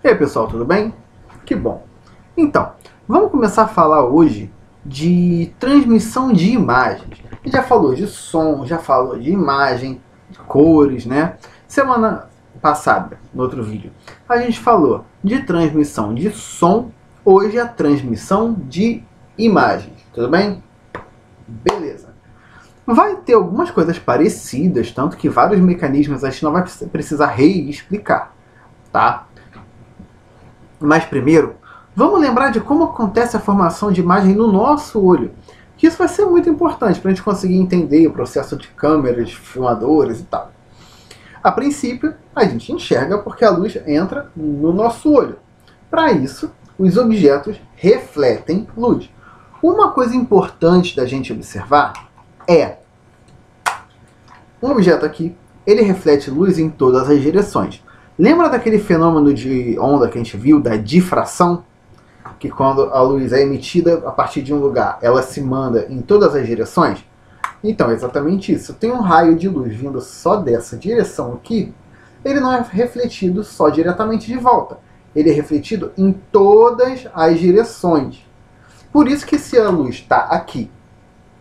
E aí pessoal, tudo bem? Que bom! Então, vamos começar a falar hoje de transmissão de imagens. A gente já falou de som, já falou de imagem, de cores, né? Semana passada, no outro vídeo, a gente falou de transmissão de som, hoje é a transmissão de imagens, tudo bem? Beleza! Vai ter algumas coisas parecidas, tanto que vários mecanismos a gente não vai precisar reexplicar, tá? Mas primeiro, vamos lembrar de como acontece a formação de imagem no nosso olho. Que isso vai ser muito importante para a gente conseguir entender o processo de câmeras, filmadores e tal. A princípio, a gente enxerga porque a luz entra no nosso olho. Para isso, os objetos refletem luz. Uma coisa importante da gente observar é um objeto aqui, ele reflete luz em todas as direções. Lembra daquele fenômeno de onda que a gente viu, da difração? Que quando a luz é emitida a partir de um lugar, ela se manda em todas as direções? Então, é exatamente isso. Tem um raio de luz vindo só dessa direção aqui, ele não é refletido só diretamente de volta. Ele é refletido em todas as direções. Por isso que se a luz está aqui,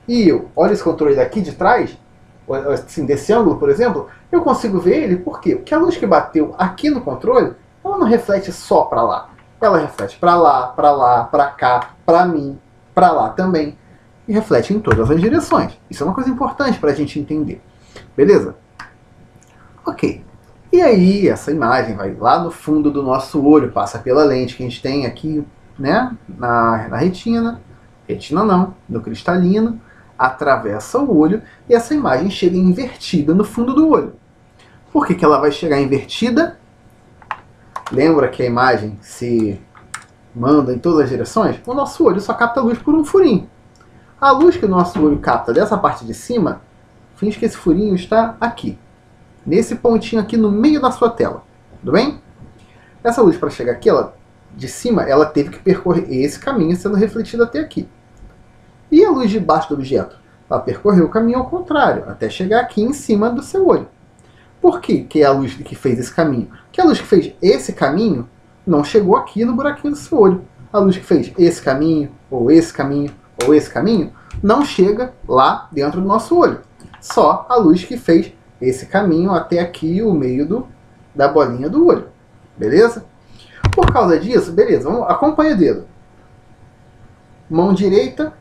e eu olho esse controle daqui de trás, assim, desse ângulo, por exemplo, eu consigo ver ele, por quê? Porque a luz que bateu aqui no controle, ela não reflete só para lá. Ela reflete para lá, para cá, para mim, para lá também. E reflete em todas as direções. Isso é uma coisa importante para a gente entender. Beleza? Ok. E aí, essa imagem vai lá no fundo do nosso olho, passa pela lente que a gente tem aqui, né, na retina. Retina não, no cristalino. Atravessa o olho e essa imagem chega invertida no fundo do olho. Por que ela vai chegar invertida? Lembra que a imagem se manda em todas as direções? O nosso olho só capta luz por um furinho. A luz que o nosso olho capta dessa parte de cima, finge que esse furinho está aqui. Nesse pontinho aqui no meio da sua tela. Tudo bem? Essa luz, para chegar aqui, de cima, ela teve que percorrer esse caminho sendo refletida até aqui. E a luz de baixo do objeto? Ela percorreu o caminho ao contrário, até chegar aqui em cima do seu olho. Por que é a luz que fez esse caminho? Porque a luz que fez esse caminho não chegou aqui no buraquinho do seu olho. A luz que fez esse caminho, ou esse caminho, ou esse caminho, não chega lá dentro do nosso olho. Só a luz que fez esse caminho até aqui, o meio da bolinha do olho. Beleza? Por causa disso, beleza, acompanha o dedo. Mão direita,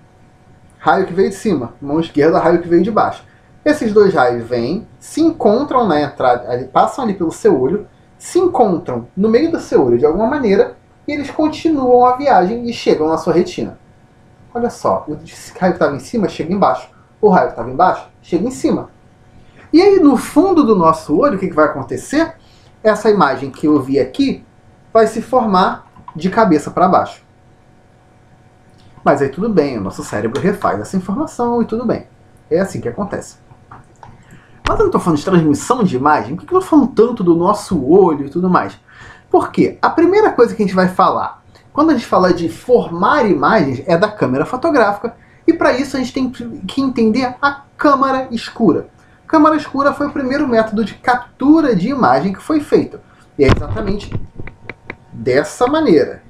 raio que veio de cima. Mão esquerda, raio que veio de baixo. Esses dois raios vêm, se encontram na entrada, passam ali pelo seu olho, se encontram no meio do seu olho de alguma maneira, e eles continuam a viagem e chegam na sua retina. Olha só, o raio que estava em cima chega embaixo. O raio que estava embaixo chega em cima. E aí no fundo do nosso olho, o que vai acontecer? Essa imagem que eu vi aqui vai se formar de cabeça para baixo. Mas aí tudo bem, o nosso cérebro refaz essa informação e tudo bem. É assim que acontece. Mas eu não estou falando de transmissão de imagem, por que eu estou falando tanto do nosso olho e tudo mais? Porque a primeira coisa que a gente vai falar, quando a gente fala de formar imagens, é da câmera fotográfica, e para isso a gente tem que entender a câmara escura. Câmara escura foi o primeiro método de captura de imagem que foi feito. E é exatamente dessa maneira.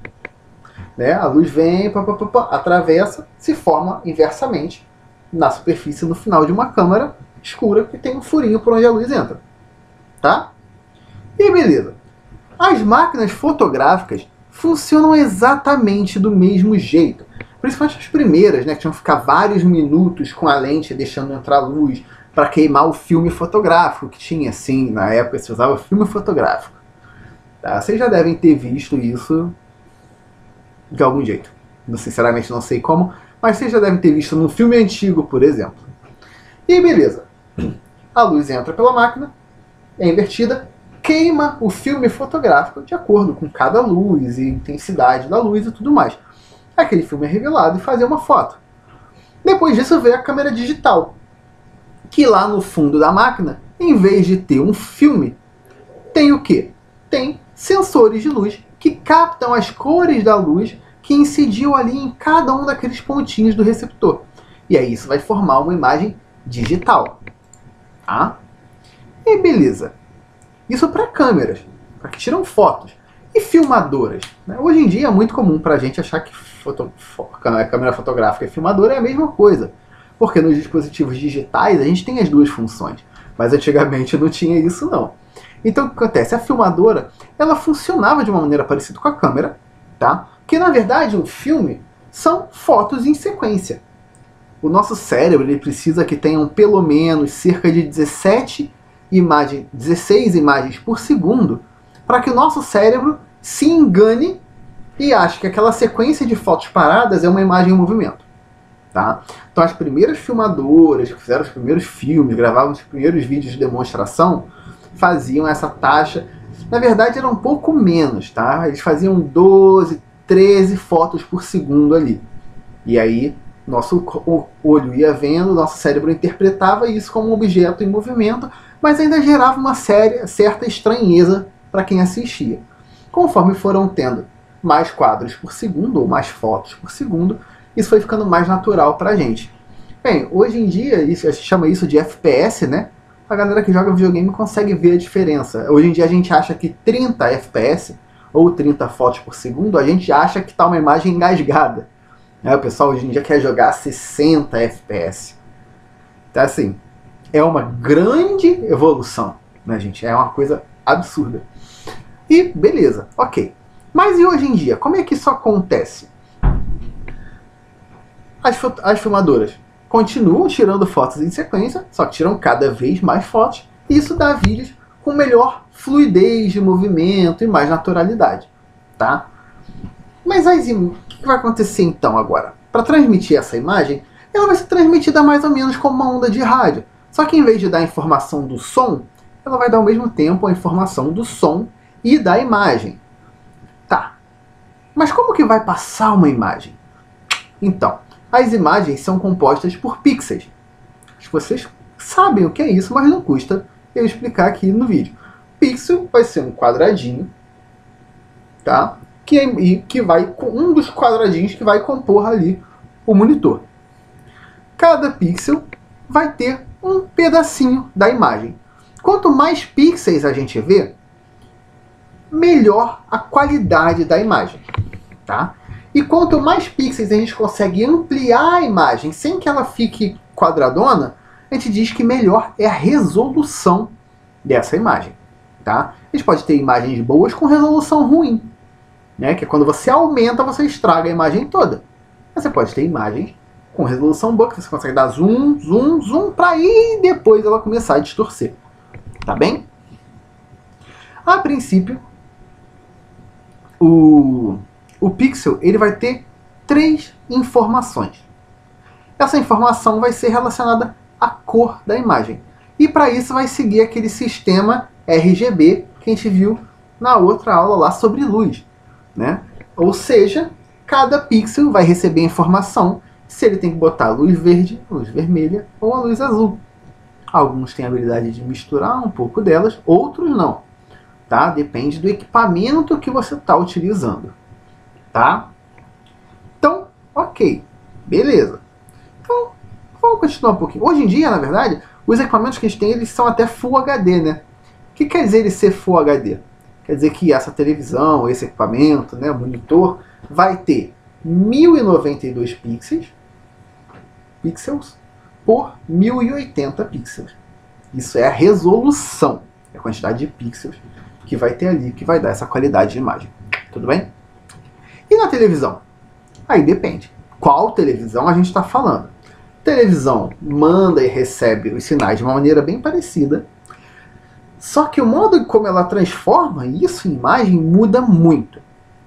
Né? A luz vem, atravessa, se forma inversamente na superfície no final de uma câmera escura que tem um furinho por onde a luz entra. Tá? E beleza. As máquinas fotográficas funcionam exatamente do mesmo jeito. Principalmente as primeiras, né, que tinham que ficar vários minutos com a lente deixando entrar luz para queimar o filme fotográfico que tinha, assim, na época se usava filme fotográfico. Tá? Vocês já devem ter visto isso de algum jeito. Sinceramente não sei como, mas vocês já devem ter visto num filme antigo, por exemplo. E beleza. A luz entra pela máquina, é invertida, queima o filme fotográfico de acordo com cada luz e intensidade da luz e tudo mais. Aquele filme é revelado e faz uma foto. Depois disso vem a câmera digital, que lá no fundo da máquina, em vez de ter um filme, tem o quê? Tem sensores de luz que captam as cores da luz que incidiu ali em cada um daqueles pontinhos do receptor. E aí isso vai formar uma imagem digital. Tá? E beleza. Isso para câmeras, para que tiram fotos. E E filmadoras, né? Hoje em dia é muito comum para a gente achar que câmera fotográfica e filmadora é a mesma coisa. Porque nos dispositivos digitais a gente tem as duas funções. Mas antigamente não tinha isso não. Então o que acontece? A filmadora, ela funcionava de uma maneira parecida com a câmera, tá? Porque na verdade um filme são fotos em sequência. O nosso cérebro ele precisa que tenham pelo menos cerca de 16 imagens por segundo para que o nosso cérebro se engane e ache que aquela sequência de fotos paradas é uma imagem em movimento. Tá? Então as primeiras filmadoras que fizeram os primeiros filmes, gravavam os primeiros vídeos de demonstração, faziam essa taxa. Na verdade era um pouco menos, tá? Eles faziam 12, 13 fotos por segundo ali. E aí nosso olho ia vendo, nosso cérebro interpretava isso como um objeto em movimento, mas ainda gerava uma certa estranheza para quem assistia. Conforme foram tendo mais quadros por segundo, ou mais fotos por segundo, isso foi ficando mais natural para a gente. Bem, hoje em dia, a gente chama isso de FPS, né? A galera que joga videogame consegue ver a diferença. Hoje em dia a gente acha que 30 FPS, ou 30 fotos por segundo, a gente acha que está uma imagem engasgada. O pessoal hoje em dia quer jogar 60 FPS. Então assim, é uma grande evolução, né, gente? É uma coisa absurda. E beleza, ok. Mas e hoje em dia, como é que isso acontece? As filmadoras continuam tirando fotos em sequência, só que tiram cada vez mais fotos, e isso dá vídeos com melhor fluidez de movimento e mais naturalidade, tá? Mas o que vai acontecer então agora? Para transmitir essa imagem, ela vai ser transmitida mais ou menos como uma onda de rádio, só que em vez de dar a informação do som, ela vai dar ao mesmo tempo a informação do som e da imagem. Tá, mas como que vai passar uma imagem? Então, as imagens são compostas por pixels. Vocês sabem o que é isso, mas não custa eu explicar aqui no vídeo. Pixel vai ser um quadradinho, tá? Que vai com um dos quadradinhos que vai compor ali o monitor. Cada pixel vai ter um pedacinho da imagem. Quanto mais pixels a gente vê, melhor a qualidade da imagem, tá? E quanto mais pixels a gente consegue ampliar a imagem sem que ela fique quadradona, a gente diz que melhor é a resolução dessa imagem, tá? A gente pode ter imagens boas com resolução ruim, né? Que é quando você aumenta, você estraga a imagem toda. Mas você pode ter imagens com resolução boa, que você consegue dar zoom, zoom, zoom, para aí depois ela começar a distorcer, tá bem? A princípio, o pixel ele vai ter 3 informações. Essa informação vai ser relacionada à cor da imagem. E para isso vai seguir aquele sistema RGB que a gente viu na outra aula lá sobre luz, né? Ou seja, cada pixel vai receber informação se ele tem que botar a luz verde, a luz vermelha ou a luz azul. Alguns têm a habilidade de misturar um pouco delas, outros não. Tá? Depende do equipamento que você está utilizando. Tá? Então, ok. Beleza. Então, vamos continuar um pouquinho. Hoje em dia, na verdade, os equipamentos que a gente tem, eles são até Full HD, né? O que quer dizer ele ser Full HD? Quer dizer que essa televisão, esse equipamento, né, o monitor, vai ter 1092 pixels por 1080 pixels. Isso é a resolução, a quantidade de pixels que vai ter ali, que vai dar essa qualidade de imagem. Tudo bem? E na televisão? Aí depende. Qual televisão a gente está falando? Televisão manda e recebe os sinais de uma maneira bem parecida, só que o modo como ela transforma isso em imagem muda muito.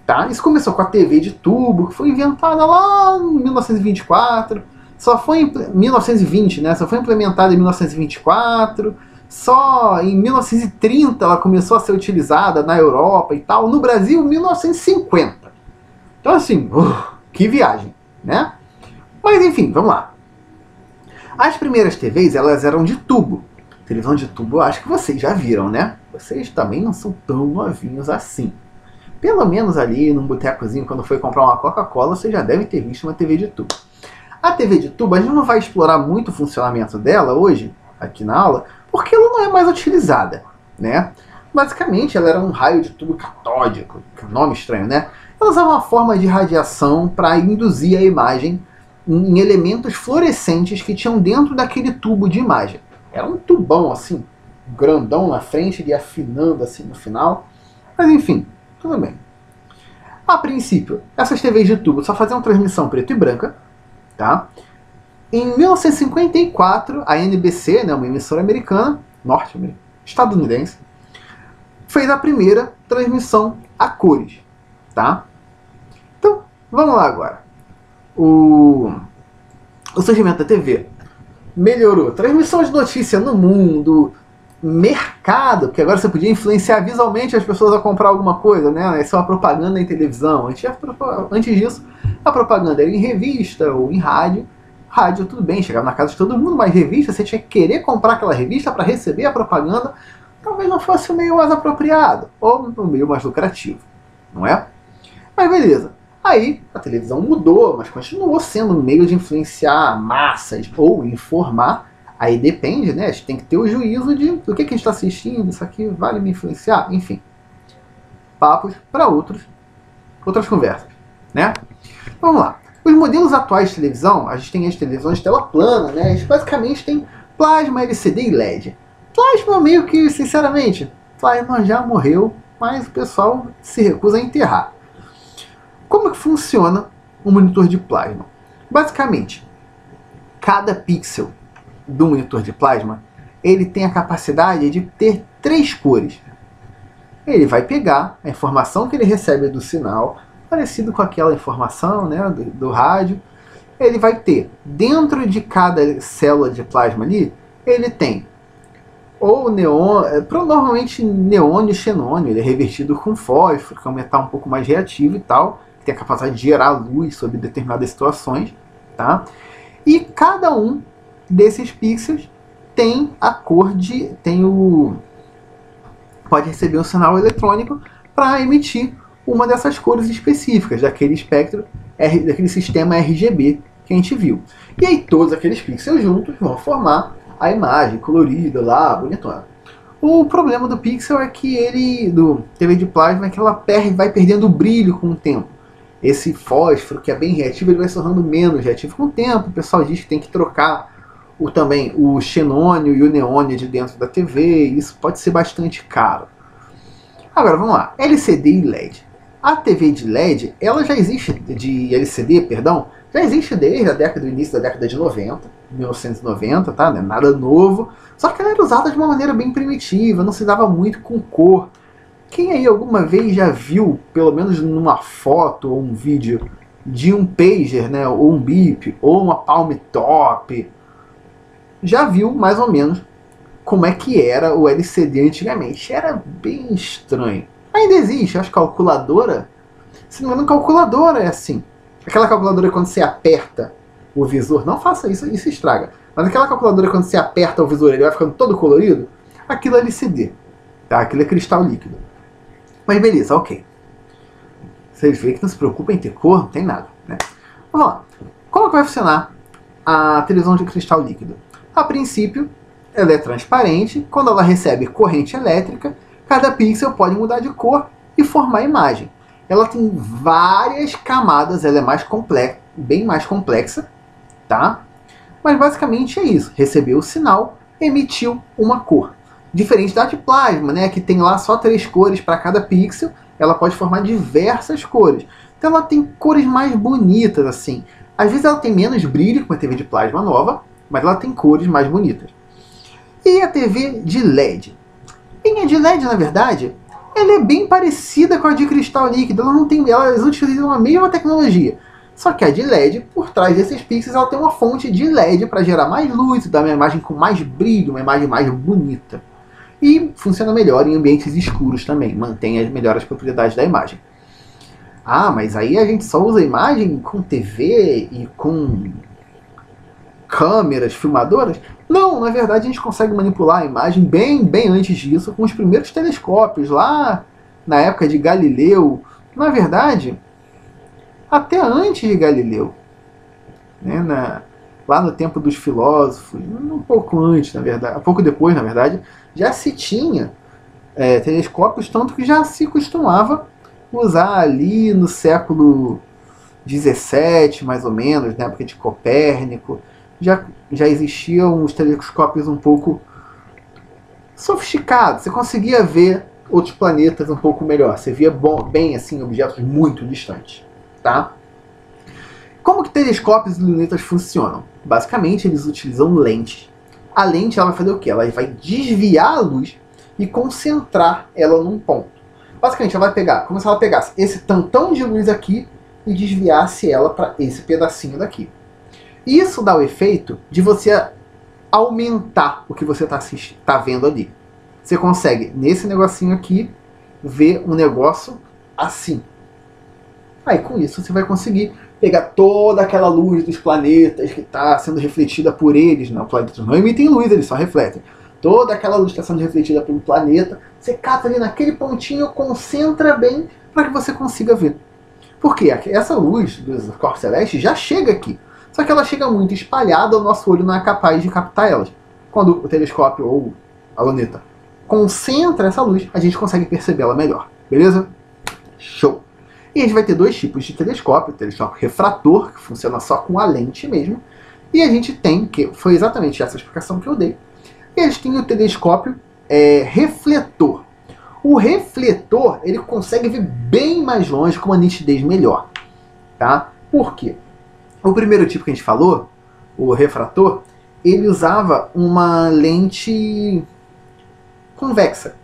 Tá? Isso começou com a TV de tubo, que foi inventada lá em 1924, só foi em 1920, né? Só foi implementada em 1924, só em 1930 ela começou a ser utilizada na Europa e tal, no Brasil em 1950. Então assim, que viagem, né? Mas enfim, vamos lá. As primeiras TVs, elas eram de tubo. Televisão de tubo, eu acho que vocês já viram, né? Vocês também não são tão novinhos assim. Pelo menos ali num botecozinho, quando foi comprar uma Coca-Cola, você já deve ter visto uma TV de tubo. A TV de tubo, a gente não vai explorar muito o funcionamento dela hoje, aqui na aula, porque ela não é mais utilizada, né? Basicamente, ela era um raio de tubo catódico, que é um nome estranho, né? Ela usava uma forma de radiação para induzir a imagem em elementos fluorescentes que tinham dentro daquele tubo de imagem. Era um tubão assim, grandão na frente, e afinando assim no final. Mas enfim, tudo bem. A princípio, essas TVs de tubo só faziam transmissão preto e branca, tá? Em 1954, a NBC, né, uma emissora americana, estadunidense, fez a primeira transmissão a cores, tá? Então, vamos lá agora. O surgimento da TV melhorou transmissão de notícia no mundo, mercado, porque agora você podia influenciar visualmente as pessoas a comprar alguma coisa, né? Isso é uma propaganda em televisão. Antes disso, a propaganda era em revista ou em rádio. Rádio, tudo bem, chegava na casa de todo mundo, mas revista, você tinha que querer comprar aquela revista para receber a propaganda. Talvez não fosse o meio mais apropriado, ou o meio mais lucrativo, não é? Mas beleza. Aí a televisão mudou, mas continuou sendo um meio de influenciar massas ou informar. Aí depende, né? A gente tem que ter o juízo do que a gente está assistindo, isso aqui vale me influenciar, enfim. Papos para outras conversas, né? Vamos lá. Os modelos atuais de televisão, a gente tem as televisões de tela plana, né? A gente basicamente tem plasma, LCD e LED. Plasma meio que, sinceramente, plasma já morreu, mas o pessoal se recusa a enterrar. Como que funciona um monitor de plasma? Basicamente, cada pixel do monitor de plasma, ele tem a capacidade de ter 3 cores. Ele vai pegar a informação que ele recebe do sinal, parecido com aquela informação, né, do rádio. Ele vai ter, dentro de cada célula de plasma ali, ele tem ou neon, normalmente neônio e xenônio, ele é revertido com fósforo, que é um metal um pouco mais reativo e tal, que tem a capacidade de gerar luz sobre determinadas situações, tá? E cada um desses pixels tem a cor pode receber um sinal eletrônico para emitir uma dessas cores específicas, daquele espectro, daquele sistema RGB que a gente viu. E aí todos aqueles pixels juntos vão formar a imagem colorida lá, bonitona. O problema do pixel é que do TV de plasma, é que ela vai perdendo o brilho com o tempo. Esse fósforo, que é bem reativo, ele vai se tornando menos reativo com o tempo. O pessoal diz que tem que trocar também o xenônio e o neônio de dentro da TV. Isso pode ser bastante caro. Agora, vamos lá. LCD e LED. A TV de LED, ela já existe, de LCD, perdão, já existe desde o início da década de 90, 1990, tá? Não é nada novo. Só que ela era usada de uma maneira bem primitiva, não se dava muito com cor. Quem aí alguma vez já viu, pelo menos numa foto ou um vídeo, de um pager, né, ou um bip, ou uma palm top, já viu mais ou menos como é que era o LCD antigamente. Era bem estranho. Ainda existe, acho que calculadora, se não me engano, calculadora é assim. Aquela calculadora quando você aperta o visor, não faça isso, isso estraga. Mas aquela calculadora quando você aperta o visor, ele vai ficando todo colorido, aquilo é LCD, tá? Aquilo é cristal líquido. Mas beleza, ok. Vocês veem que não se preocupa em ter cor, não tem nada, né? Vamos lá. Como que vai funcionar a televisão de cristal líquido? A princípio, ela é transparente. Quando ela recebe corrente elétrica, cada pixel pode mudar de cor e formar a imagem. Ela tem várias camadas, ela é bem mais complexa, tá? Mas basicamente é isso. Recebeu o sinal, emitiu uma cor. Diferente da de plasma, né, que tem lá só 3 cores para cada pixel, ela pode formar diversas cores. Então ela tem cores mais bonitas, assim. Às vezes ela tem menos brilho que uma TV de plasma nova, mas ela tem cores mais bonitas. E a TV de LED? A de LED, na verdade, ela é bem parecida com a de cristal líquido. Elas utilizam a mesma tecnologia. Só que a de LED, por trás desses pixels, ela tem uma fonte de LED para gerar mais luz, dar uma imagem com mais brilho, uma imagem mais bonita. E funciona melhor em ambientes escuros também, mantém as melhores propriedades da imagem. Ah, mas aí a gente só usa a imagem com TV e com câmeras, filmadoras? Não, na verdade a gente consegue manipular a imagem bem antes disso, com os primeiros telescópios, lá na época de Galileu. Na verdade, até antes de Galileu, né, lá no tempo dos filósofos, um pouco antes, na verdade, um pouco depois, na verdade, já se tinha telescópios, tanto que já se costumava usar ali no século XVII, mais ou menos, na época de Copérnico, já existiam os telescópios um pouco sofisticados. Você conseguia ver outros planetas um pouco melhor. Você via bem assim objetos muito distantes, tá? Como que telescópios e lunetas funcionam? Basicamente, eles utilizam lentes. A lente ela vai fazer o quê? Ela vai desviar a luz e concentrar ela num ponto. Basicamente, ela vai pegar, como se ela pegasse esse tantão de luz aqui e desviasse ela para esse pedacinho daqui. Isso dá o efeito de você aumentar o que você está vendo ali. Você consegue, nesse negocinho aqui, ver um negócio assim. Aí com isso você vai conseguir pegar toda aquela luz dos planetas que está sendo refletida por eles. Não, planetas não emitem luz, eles só refletem. Toda aquela luz que está sendo refletida pelo planeta, você cata ali naquele pontinho, concentra bem para que você consiga ver. Porque essa luz dos corpos celestes já chega aqui. Só que ela chega muito espalhada, o nosso olho não é capaz de captar elas. Quando o telescópio ou a luneta concentra essa luz, a gente consegue percebê-la melhor. Beleza? Show! E a gente vai ter dois tipos de telescópio. O telescópio refrator, que funciona só com a lente mesmo. E a gente tem, que foi exatamente essa explicação que eu dei, e a gente tem o telescópio refletor. O refletor, ele consegue ver bem mais longe com uma nitidez melhor. Tá? Por quê? O primeiro tipo que a gente falou, o refrator, ele usava uma lente convexa,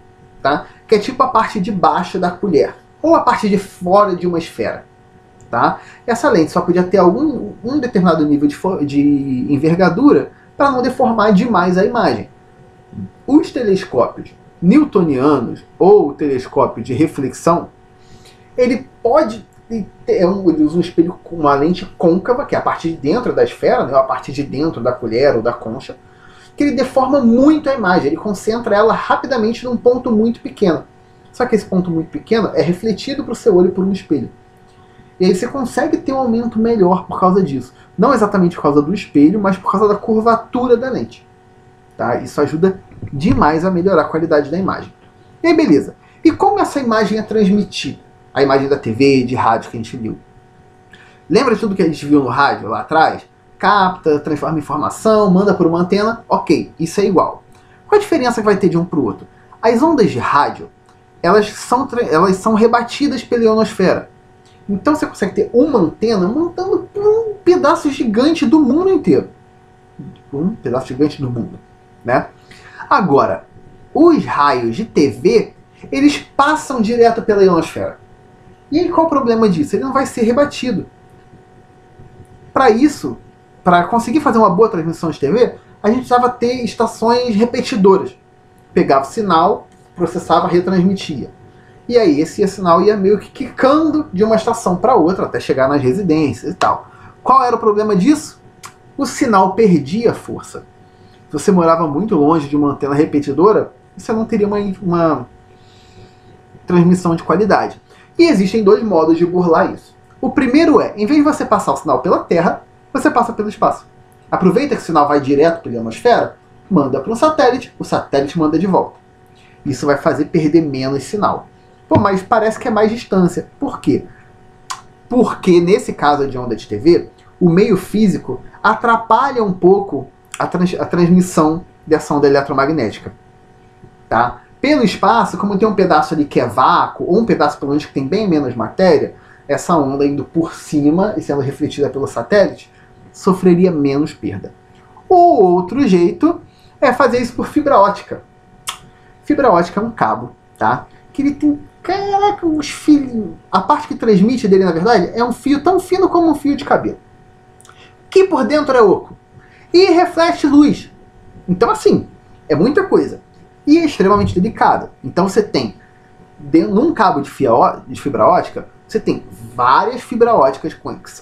tá? Que é tipo a parte de baixo da colher, ou a parte de fora de uma esfera. Tá? Essa lente só podia ter um determinado nível de envergadura para não deformar demais a imagem. Os telescópios newtonianos ou telescópio de reflexão, ele pode ter ele usa um espelho com uma lente côncava, que é a parte de dentro da esfera, né, a parte de dentro da colher ou da concha, que ele deforma muito a imagem, ele concentra ela rapidamente num ponto muito pequeno. Só que esse ponto muito pequeno é refletido para o seu olho por um espelho. E aí você consegue ter um aumento melhor por causa disso. Não exatamente por causa do espelho, mas por causa da curvatura da lente. Tá? Isso ajuda demais a melhorar a qualidade da imagem. E aí, beleza. E como essa imagem é transmitida? A imagem da TV, de rádio que a gente viu. Lembra tudo que a gente viu no rádio lá atrás? Capta, transforma em informação, manda por uma antena. Ok, isso é igual. Qual a diferença que vai ter de um para o outro? As ondas de rádio, elas são rebatidas pela ionosfera. Então você consegue ter uma antena mandando por um pedaço gigante do mundo inteiro. Um pedaço gigante do mundo, né? Agora, os raios de TV, eles passam direto pela ionosfera. E aí, qual o problema disso? Ele não vai ser rebatido. Para isso, para conseguir fazer uma boa transmissão de TV, a gente precisava ter estações repetidoras. Pegava o sinal, processava, retransmitia. E aí esse sinal ia meio que quicando de uma estação para outra até chegar nas residências e tal. Qual era o problema disso? O sinal perdia força. Se você morava muito longe de uma antena repetidora, você não teria uma transmissão de qualidade. E existem dois modos de burlar isso. O primeiro é, em vez de você passar o sinal pela Terra, você passa pelo espaço. Aproveita que o sinal vai direto pela ionosfera, manda para um satélite, o satélite manda de volta. Isso vai fazer perder menos sinal. Pô, mas parece que é mais distância. Por quê? Porque nesse caso de onda de TV, o meio físico atrapalha um pouco a transmissão dessa onda eletromagnética. Tá? Pelo espaço, como tem um pedaço ali que é vácuo, ou um pedaço pelo menos que tem bem menos matéria, essa onda indo por cima e sendo refletida pelo satélite, sofreria menos perda. O outro jeito é fazer isso por fibra ótica. Fibra ótica é um cabo, tá? Que ele tem, caraca, uns fios. A parte que transmite dele, na verdade, é um fio tão fino como um fio de cabelo. Que por dentro é oco. E reflete luz. Então, assim, é muita coisa. E é extremamente delicado. Então você tem, num cabo de fibra ótica, você tem várias fibras óticas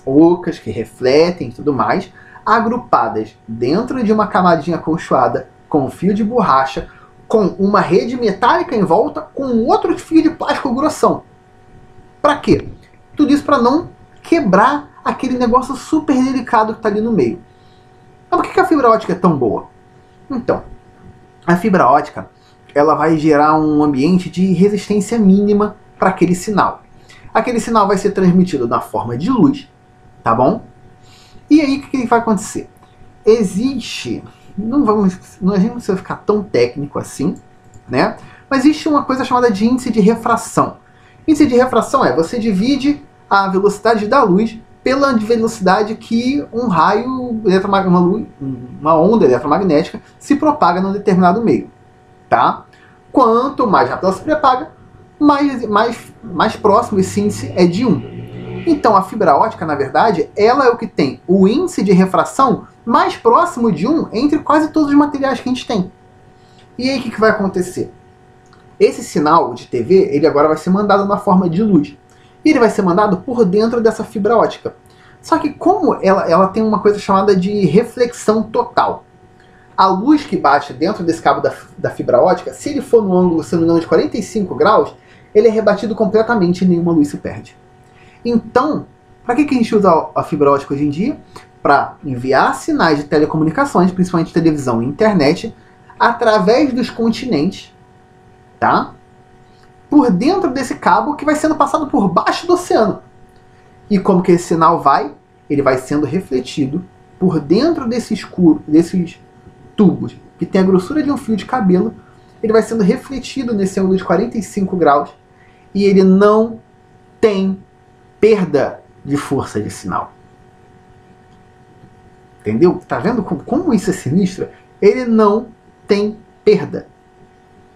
ocas que refletem e tudo mais, agrupadas dentro de uma camadinha acolchoada com um fio de borracha, com uma rede metálica em volta, com outro fio de plástico grossão. Para quê? Tudo isso para não quebrar aquele negócio super delicado que está ali no meio. Mas por que a fibra ótica é tão boa? Então, a fibra ótica, ela vai gerar um ambiente de resistência mínima para aquele sinal. Aquele sinal vai ser transmitido na forma de luz, tá bom? E aí o que vai acontecer? Existe, a gente não precisa ficar tão técnico assim, né? Mas existe uma coisa chamada de índice de refração. Índice de refração é você divide a velocidade da luz pela velocidade que um raio, uma onda eletromagnética se propaga num determinado meio, tá? Quanto mais rápido ela se propaga, mais próximo esse índice é de 1. Então a fibra ótica, na verdade, ela é o que tem o índice de refração mais próximo de 1 entre quase todos os materiais que a gente tem. E aí o que vai acontecer? Esse sinal de TV, ele agora vai ser mandado na forma de luz. E ele vai ser mandado por dentro dessa fibra ótica. Só que como ela tem uma coisa chamada de reflexão total. A luz que bate dentro desse cabo da fibra ótica, se ele for no ângulo, se não me engano, de 45 graus, ele é rebatido completamente e nenhuma luz se perde. Então, para que a gente usa a fibra ótica hoje em dia? Para enviar sinais de telecomunicações, principalmente televisão e internet, através dos continentes, tá? Por dentro desse cabo que vai sendo passado por baixo do oceano. E como que esse sinal vai? Ele vai sendo refletido por dentro desses tubos, que tem a grossura de um fio de cabelo. Ele vai sendo refletido nesse ângulo de 45 graus e ele não tem perda de força de sinal. Entendeu? Tá vendo como isso é sinistro? Ele não tem perda.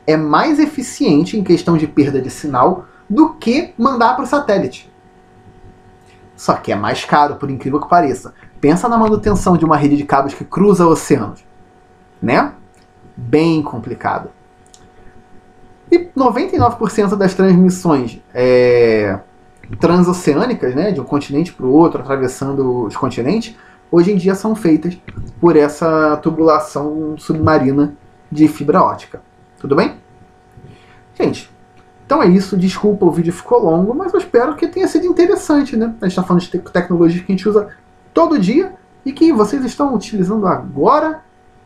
É mais eficiente em questão de perda de sinal do que mandar para o satélite. Só que é mais caro, por incrível que pareça. Pensa na manutenção de uma rede de cabos que cruza oceanos, né? Bem complicado. E 99% das transmissões transoceânicas, né, de um continente para o outro, atravessando os continentes, hoje em dia são feitas por essa tubulação submarina de fibra ótica. Tudo bem? Gente, então é isso. Desculpa, o vídeo ficou longo, mas eu espero que tenha sido interessante, né? A gente está falando de tecnologia que a gente usa todo dia e que vocês estão utilizando agora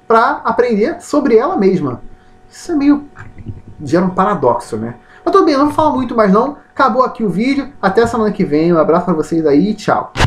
para aprender sobre ela mesma. Isso é meio... gera um paradoxo, né? Mas tudo bem, eu não vou falar muito mais não. Acabou aqui o vídeo. Até semana que vem. Um abraço para vocês aí. Tchau.